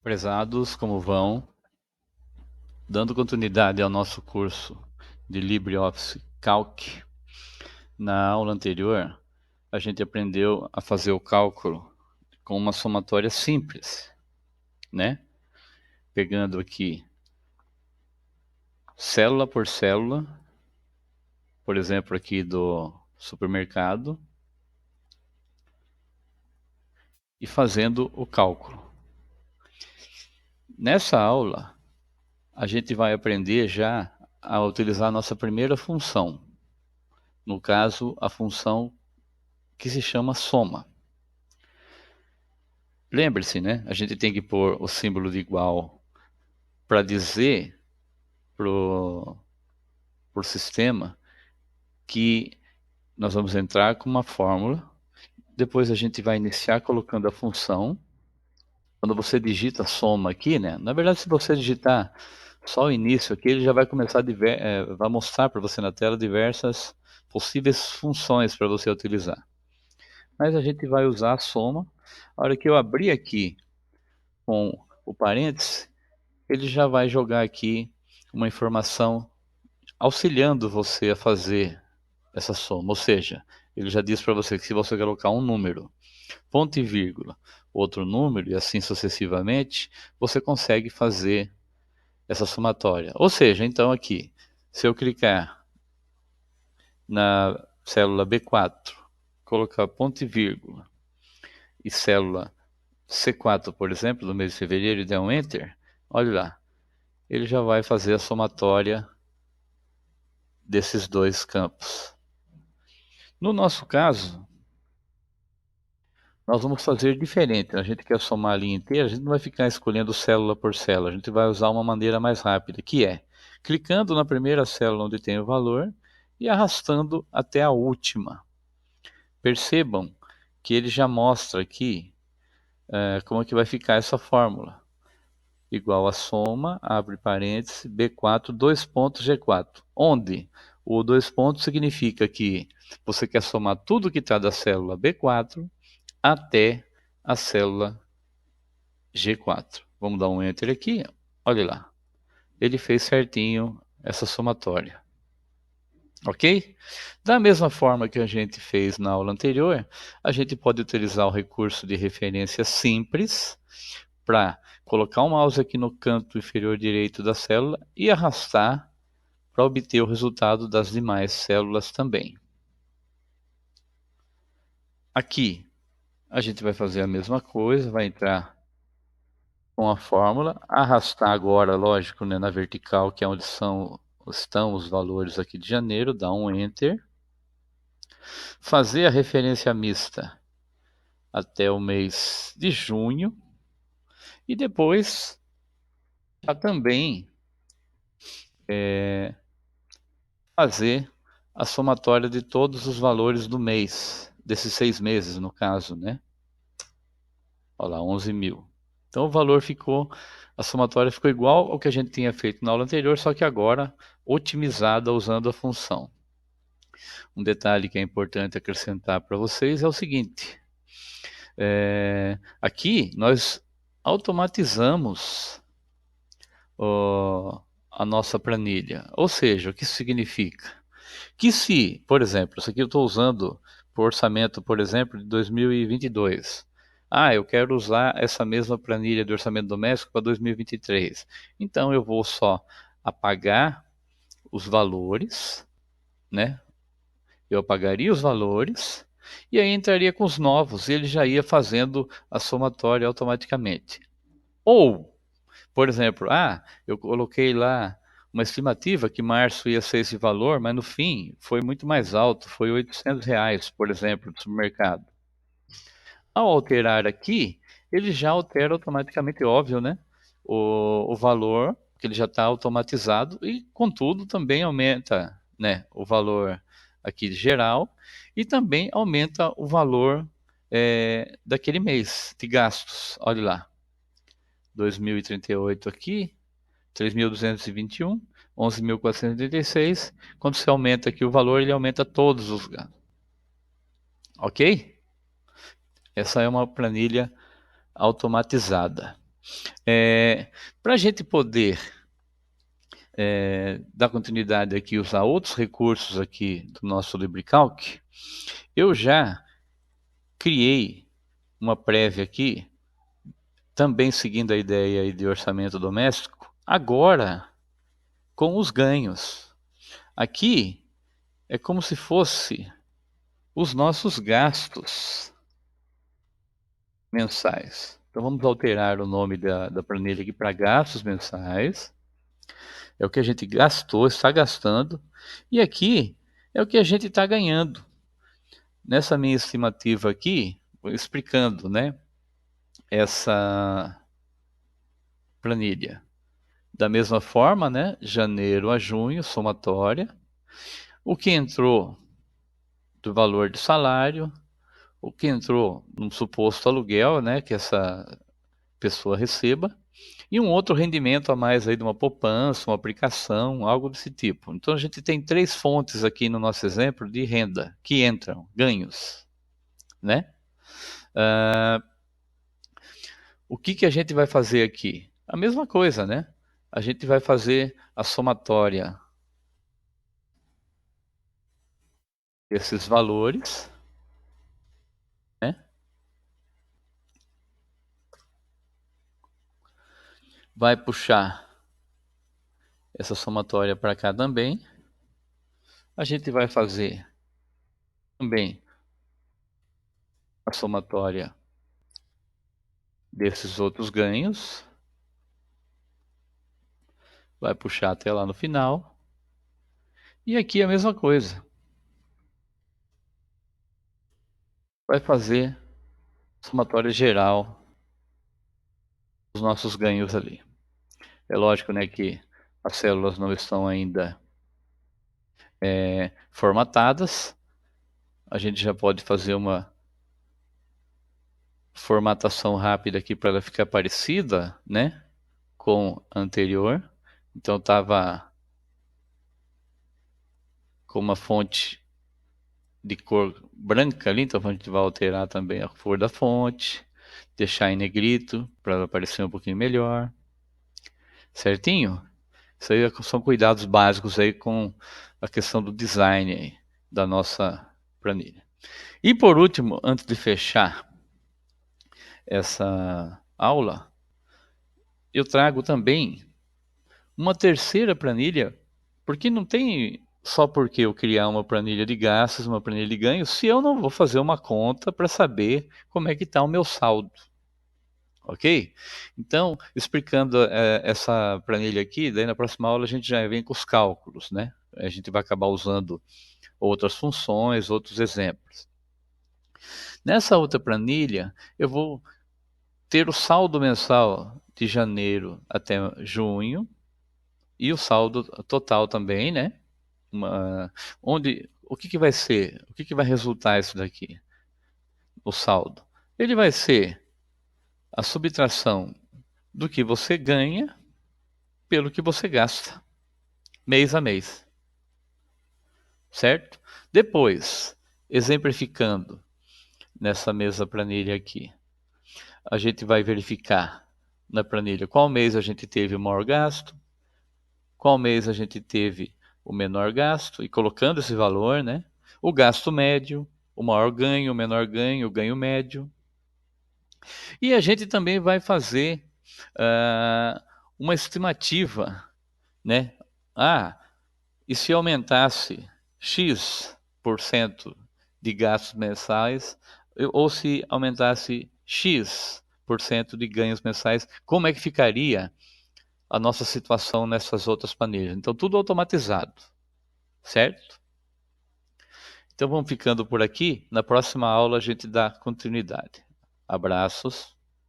Prezados, como vão? Dando continuidade ao nosso curso de LibreOffice Calc, na aula anterior, a gente aprendeu a fazer o cálculo com uma somatória simples, né? Pegando aqui célula por célula, por exemplo, aqui do supermercado, e fazendo o cálculo. Nessa aula, a gente vai aprender já a utilizar a nossa primeira função. No caso, a função que se chama soma. Lembre-se, né? A gente tem que pôr o símbolo de igual para dizer pro sistema que nós vamos entrar com uma fórmula. Depois a gente vai iniciar colocando a função. Quando você digita soma aqui, né? Na verdade, se você digitar só o início aqui, ele já vai começar vai mostrar para você na tela diversas possíveis funções para você utilizar. Mas a gente vai usar a soma. A hora que eu abrir aqui com o parênteses, ele já vai jogar aqui uma informação auxiliando você a fazer essa soma. Ou seja, ele já diz para você que se você colocar um número, ponto e vírgula, outro número e assim sucessivamente, você consegue fazer essa somatória. Ou seja, então aqui, se eu clicar na célula B4, colocar ponto e vírgula e célula C4, por exemplo, do mês de fevereiro, e der um Enter, olha lá, ele já vai fazer a somatória desses dois campos. No nosso caso, nós vamos fazer diferente. A gente quer somar a linha inteira, a gente não vai ficar escolhendo célula por célula, a gente vai usar uma maneira mais rápida, que é clicando na primeira célula onde tem o valor e arrastando até a última. Percebam que ele já mostra aqui como é que vai ficar essa fórmula. Igual a soma, abre parênteses, B4, dois pontos, G4. Onde o dois pontos significa que você quer somar tudo que está da célula B4 até a célula G4. Vamos dar um Enter aqui, olha lá. Ele fez certinho essa somatória. Ok? Da mesma forma que a gente fez na aula anterior, a gente pode utilizar o recurso de referência simples para colocar o mouse aqui no canto inferior direito da célula e arrastar para obter o resultado das demais células também. Aqui a gente vai fazer a mesma coisa, vai entrar com a fórmula, arrastar agora, lógico, né, na vertical, que é onde estão os valores aqui de janeiro, dá um Enter. Fazer a referência mista até o mês de junho. E depois já também fazer a somatória de todos os valores do mês, desses 6 meses no caso, né? Olha lá, 11 mil. Então o valor ficou, a somatória ficou igual ao que a gente tinha feito na aula anterior, só que agora otimizada usando a função. Um detalhe que é importante acrescentar para vocês é o seguinte. Aqui nós automatizamos a nossa planilha. Ou seja, o que isso significa? Que se, por exemplo, isso aqui eu estou usando para o orçamento, por exemplo, de 2022. Eu quero usar essa mesma planilha de orçamento doméstico para 2023. Então eu vou só apagar os valores, né? Eu apagaria os valores e aí entraria com os novos e ele já ia fazendo a somatória automaticamente. Ou, por exemplo, eu coloquei lá uma estimativa que março ia ser esse valor, mas no fim foi muito mais alto, foi R$ 800, por exemplo, do supermercado. Ao alterar aqui, ele já altera automaticamente, óbvio, né? O valor, que ele já está automatizado, e contudo também aumenta, né, o valor aqui geral, e também aumenta o valor daquele mês de gastos. Olha lá, 2038 aqui, 3.221, 11.486. Quando você aumenta aqui o valor, ele aumenta todos os gastos. Ok? Essa é uma planilha automatizada. Para a gente poder dar continuidade aqui, usar outros recursos aqui do nosso LibreCalc, eu já criei uma prévia aqui, também seguindo a ideia aí de orçamento doméstico, agora com os ganhos. Aqui é como se fosse os nossos gastos mensais. Então vamos alterar o nome da planilha aqui para gastos mensais. É o que a gente gastou, está gastando. E aqui é o que a gente está ganhando. Nessa minha estimativa aqui, vou explicando, né, essa planilha. Da mesma forma, né, janeiro a junho, somatória. O que entrou do valor de salário, o que entrou num suposto aluguel, né, que essa pessoa receba, e um outro rendimento a mais aí de uma poupança, uma aplicação, algo desse tipo. Então a gente tem três fontes aqui no nosso exemplo de renda que entram, ganhos, né? O que que a gente vai fazer aqui? A mesma coisa, né? A gente vai fazer a somatória desses valores, né? Vai puxar essa somatória para cá também. A gente vai fazer também a somatória desses outros ganhos. Vai puxar até lá no final. E aqui a mesma coisa. Vai fazer somatória geral dos nossos ganhos ali. É lógico, né, que as células não estão ainda formatadas. A gente já pode fazer uma formatação rápida aqui para ela ficar parecida, né, com a anterior. Então estava com uma fonte de cor branca ali, então a gente vai alterar também a cor da fonte, deixar em negrito para ela aparecer um pouquinho melhor, certinho? Isso aí são cuidados básicos aí com a questão do design aí, da nossa planilha. E por último, antes de fechar essa aula, eu trago também uma terceira planilha, porque não tem só porque eu criar uma planilha de gastos, uma planilha de ganhos, se eu não vou fazer uma conta para saber como é que está o meu saldo. Ok? Então, explicando essa planilha aqui, daí na próxima aula a gente já vem com os cálculos, né? A gente vai acabar usando outras funções, outros exemplos. Nessa outra planilha, eu vou ter o saldo mensal de janeiro até junho e o saldo total também, né? O que que vai ser? O que que vai resultar isso daqui? O saldo. Ele vai ser a subtração do que você ganha pelo que você gasta, mês a mês, certo? Depois, exemplificando nessa mesma planilha aqui, a gente vai verificar na planilha qual mês a gente teve o maior gasto, qual mês a gente teve o menor gasto, e colocando esse valor, né? O gasto médio, o maior ganho, o menor ganho, o ganho médio. E a gente também vai fazer uma estimativa, né? E se aumentasse X% de gastos mensais, ou se aumentasse X% de ganhos mensais, como é que ficaria a nossa situação nessas outras planilhas? Então, tudo automatizado, certo? Então, vamos ficando por aqui. Na próxima aula, a gente dá continuidade. Abraços.